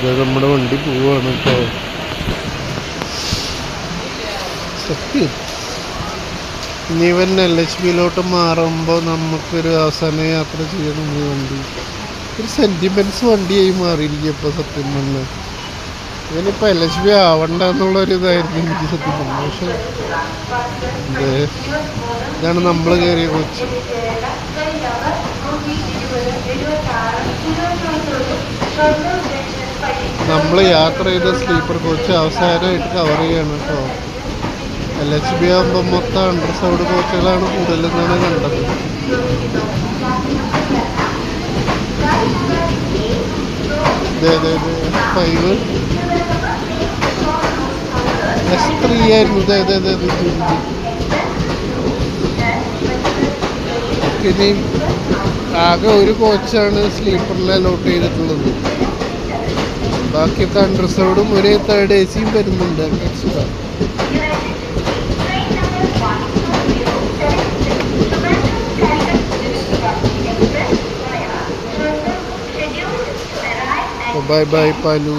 നമ്മുടെ വണ്ടി പോവാണ് കേട്ടോ. സത്യം ഇനി ഇവൻ LHBയിലോട്ട് മാറുമ്പോൾ നമുക്കൊരു അവസാന യാത്ര ചെയ്യണം. ഈ വണ്ടി ഒരു സെൻറ്റിമെൻറ്റ്സ് വണ്ടിയായി മാറിയിരിക്കും ഇപ്പോൾ സത്യം പറഞ്ഞാൽ. ഇവനിപ്പോൾ LHB ആവണ്ട എന്നുള്ളൊരിതായിരുന്നു എനിക്ക് സത്യം പറഞ്ഞത്. പക്ഷെ ഇതാണ് നമ്മൾ കയറിയ കോച്ച്. നമ്മൾ യാത്ര ചെയ്ത സ്ലീപ്പർ കോച്ച് അവസാനമായിട്ട് കവർ ചെയ്യണം കേട്ടോ. LHB ആകുമ്പോൾ മൊത്തം അണ്ടർസൗണ്ട് കോച്ചുകളാണ് കൂടുതലെന്നാണ് കണ്ടത്. F5 S3 ആയിരുന്നു. ഇനി ആകെ ഒരു കോച്ചാണ് സ്ലീപ്പറിൽ അലോട്ട് ചെയ്തിട്ടുള്ളത്. ബാക്കിയൊക്കെ അണ്ടർസൗണ്ടും ഒരു തേർഡ് AC വരുന്നുണ്ട് എക്സ്ട്രാ. Bye bye Palu.